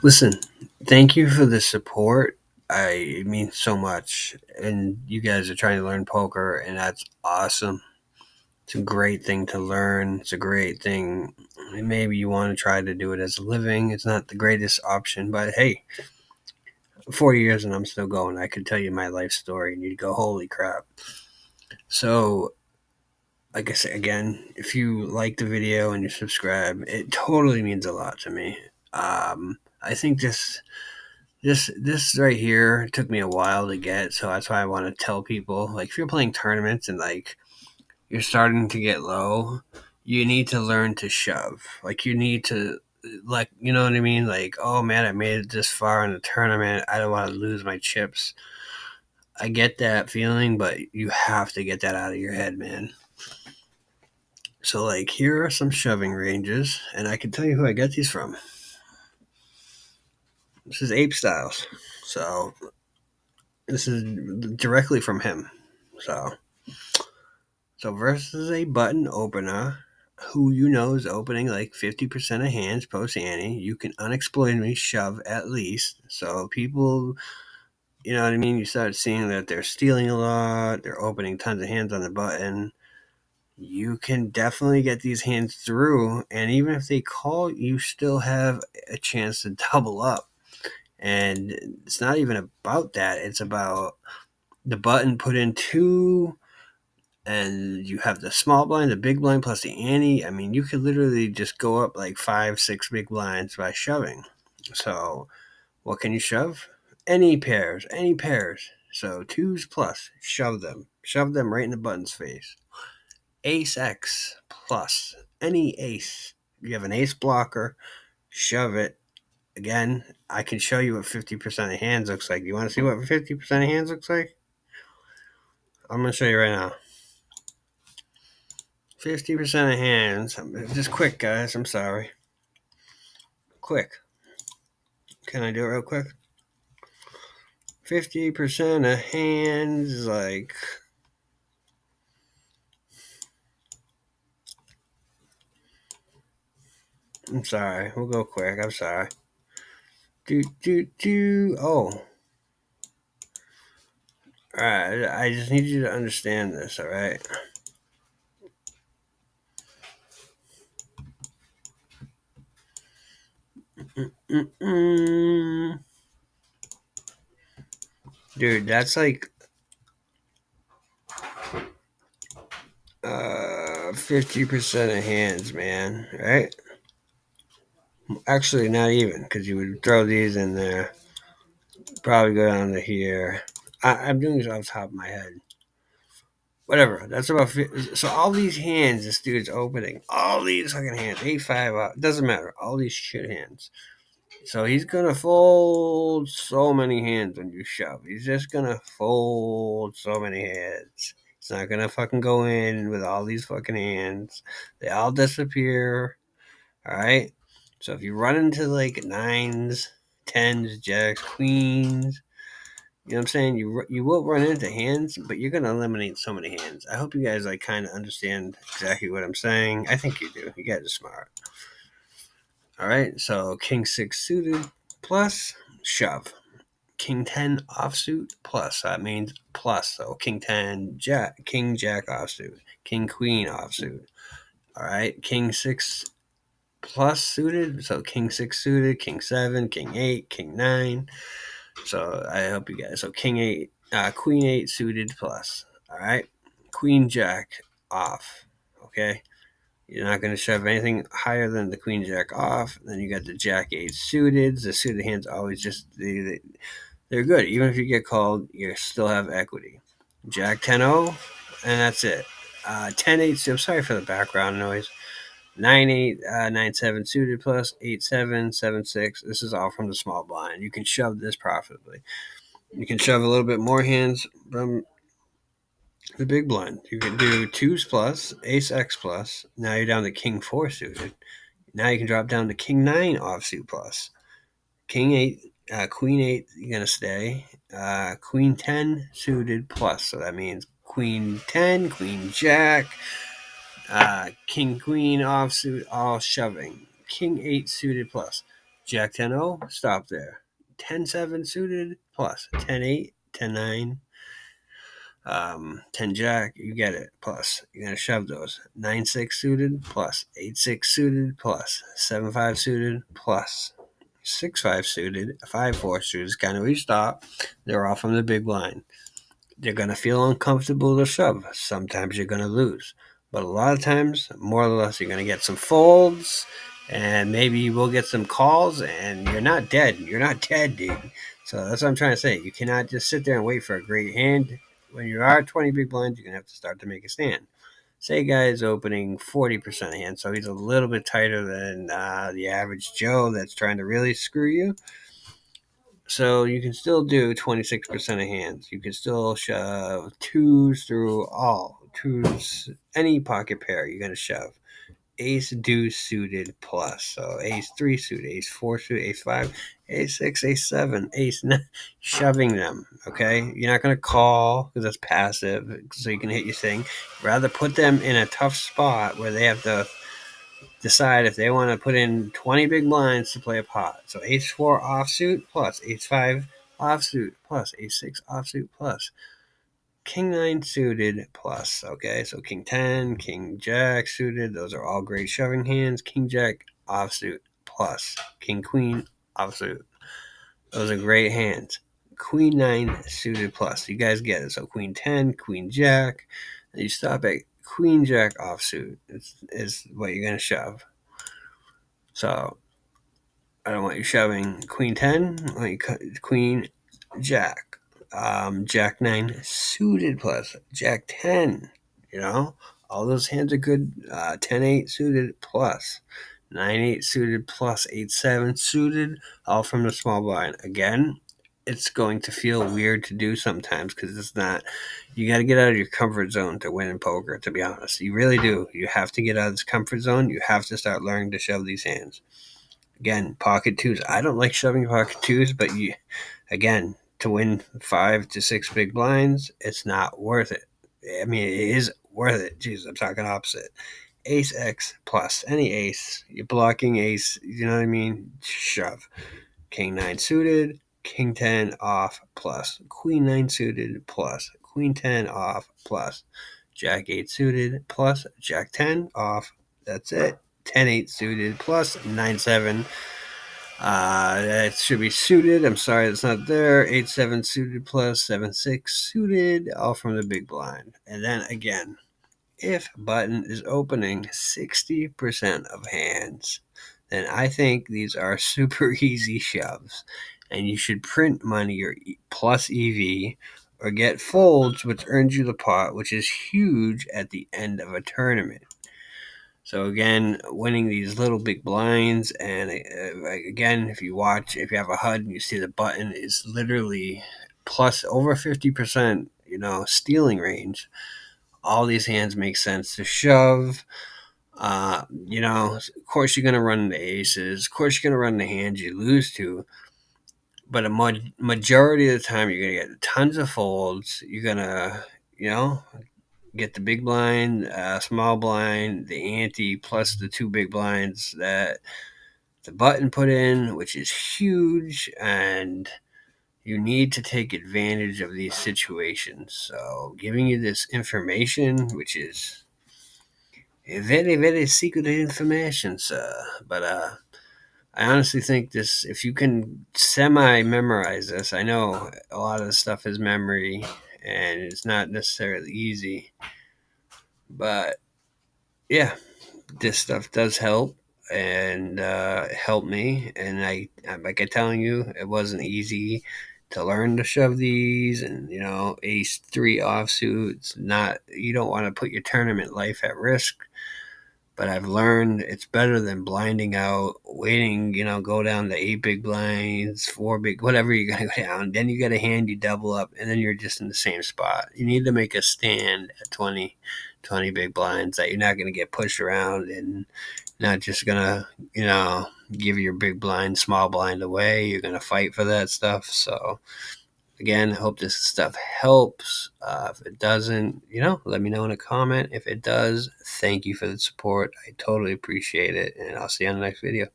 Listen, thank you for the support. It means so much. And you guys are trying to learn poker, and that's awesome. It's a great thing to learn. It's a great thing. Maybe you want to try to do it as a living. It's not the greatest option, but hey, 40 years and I'm still going. I could tell you my life story, and you'd go, holy crap. So, like I said, again, if you like the video and you subscribe, it totally means a lot to me. I think this right here took me a while to get, so that's why I want to tell people, like, if you're playing tournaments and like you're starting to get low, you need to learn to shove. Like, you need to, like, you know what I mean? Like, oh man, I made it this far in the tournament. I don't want to lose my chips. I get that feeling, but you have to get that out of your head, man. So, like, here are some shoving ranges, and I can tell you who I get these from. This is Ape Styles. So, this is directly from him. So versus a button opener who you know is opening like 50% of hands post ante, you can unexploitedly shove at least. So people, you know what I mean? You start seeing that they're stealing a lot, they're opening tons of hands on the button. You can definitely get these hands through, and even if they call, you still have a chance to double up. And it's not even about that, it's about the button put in two, and you have the small blind, the big blind, plus the ante. I mean, you could literally just go up like 5, 6 big blinds by shoving. So, what can you shove? Any pairs, any pairs. So, twos plus, shove them right in the button's face. Ace X plus, any ace. You have an ace blocker, shove it. Again, I can show you what 50% of hands looks like. You want to see what 50% of hands looks like? I'm going to show you right now. 50% of hands. Just quick, guys. I'm sorry. Quick. Can I do it real quick? 50% of hands, like. I'm sorry. We'll go quick. I'm sorry. Oh. Alright. I just need you to understand this, alright? Dude, that's like 50% of hands, man, right? Actually, not even, because you would throw these in there. Probably go down to here. I'm doing this off the top of my head. Whatever. That's about so all these hands this dude's opening. All these fucking hands. 8-5 out. Doesn't matter. All these shit hands. So he's gonna fold so many hands when you shove. He's just gonna fold so many hands. He's not gonna fucking go in with all these fucking hands. They all disappear. Alright? So if you run into like nines, tens, jacks, queens, you know what I'm saying? You will run into hands, but you're gonna eliminate so many hands. I hope you guys like kind of understand exactly what I'm saying. I think you do. You guys are smart. All right. So King 6 suited plus shove. King 10 offsuit plus. That means plus. So King 10 jack, King Jack offsuit, King Queen offsuit. All right. King 6 plus suited. So King 6 suited, King 7, King 8, King 9. So I hope you guys. So King 8, Queen 8 suited plus. All right. Queen Jack off. Okay. You're not going to shove anything higher than the Queen Jack off. Then you got the Jack 8 suited. The suited hands always just, they're good. Even if you get called, you still have equity. Jack 10-0, and that's it. 10-8, I'm sorry for the background noise. 9-8, 9-7 suited plus, 8-7, 7-6. This is all from the small blind. You can shove this profitably. You can shove a little bit more hands from the big blind. You can do twos plus, ace X plus. Now you're down to King 4 suited. Now you can drop down to King 9 offsuit plus. King 8, Queen 8, you're going to stay. Queen 10 suited plus. So that means Queen 10, Queen Jack, King Queen offsuit, all shoving. King 8 suited plus. Jack 10-0, stop there. 10-7 suited plus 10-8, 10-9, 10 jack, you get it, plus you're going to shove those. 9-6 suited plus 8-6 suited plus 7-5 suited plus 6-5 suited, 5-4 suited is kind of where you stop. They're all from the big blind. They're going to feel uncomfortable to shove. Sometimes you're going to lose. But a lot of times, more or less, you're going to get some folds, and maybe you will get some calls, and you're not dead. You're not dead, dude. So that's what I'm trying to say. You cannot just sit there and wait for a great hand. When you are 20 big blinds, you're going to have to start to make a stand. Say a guy is opening 40% hand, so he's a little bit tighter than the average Joe that's trying to really screw you. So you can still do 26% of hands. You can still shove twos through all twos, any pocket pair you're gonna shove. Ace deuce suited plus. So ace three suited, ace four suited, ace five, ace six, ace seven, ace nine, shoving them. Okay, you're not gonna call because that's passive, so you can hit your thing. Rather put them in a tough spot where they have to decide if they want to put in 20 big blinds to play a pot. So ace 4 offsuit plus ace 5 offsuit plus ace 6 offsuit plus king 9 suited plus. Okay, so king 10, king jack suited. Those are all great shoving hands. King jack offsuit plus king queen offsuit. Those are great hands. Queen 9 suited plus. You guys get it. So queen 10, queen jack. And you stop at queen jack offsuit is what you're going to shove. So I don't want you shoving queen 10, I want you queen jack, jack 9 suited plus jack 10. You know, all those hands are good. 10-8 suited plus 9-8 suited plus 8-7 suited, all from the small blind. Again, it's going to feel weird to do sometimes because it's not. You got to get out of your comfort zone to win in poker. To be honest, you really do. You have to get out of this comfort zone. You have to start learning to shove these hands. Again, pocket twos. I don't like shoving pocket twos, but again, to win 5 to 6 big blinds, it's not worth it. I mean, it is worth it. Jeez, I'm talking opposite. Ace X plus any ace. You're blocking ace. You know what I mean? Shove. King 9 suited. King 10 off plus. Queen 9 suited plus. Queen 10 off plus. Jack 8 suited plus. Jack 10 off. That's it. 10-8 suited plus 9-7. That should be suited. I'm sorry that's not there. 8-7 suited plus 7-6 suited, all from the big blind. And then again, if button is opening 60% of hands, then I think these are super easy shoves. And you should print money or plus EV or get folds, which earns you the pot, which is huge at the end of a tournament. So again, winning these little big blinds, and again, if you have a HUD and you see the button is literally plus over 50%, stealing range. All these hands make sense to shove. Of course you're gonna run the aces. Of course you're gonna run the hands you lose to. But a majority of the time, you're gonna get tons of folds. You're gonna, get the big blind, small blind, the ante, plus the two big blinds that the button put in, which is huge, and you need to take advantage of these situations. So, giving you this information, which is a very, very secret information, sir. But I honestly think this, if you can semi-memorize this, I know a lot of the stuff is memory, and it's not necessarily easy, but yeah, this stuff does help and help me. And I'm like I'm telling you, it wasn't easy to learn to shove these, and ace 3 offsuits. Not, you don't want to put your tournament life at risk. But I've learned it's better than blinding out, waiting, go down to 8 big blinds, 4 big, whatever you're going to go down. Then you get a hand, you double up, and then you're just in the same spot. You need to make a stand at 20 big blinds that you're not going to get pushed around and not just going to, give your big blind, small blind away. You're going to fight for that stuff. So, again, I hope this stuff helps. If it doesn't, let me know in a comment. If it does, thank you for the support. I totally appreciate it, and I'll see you on the next video.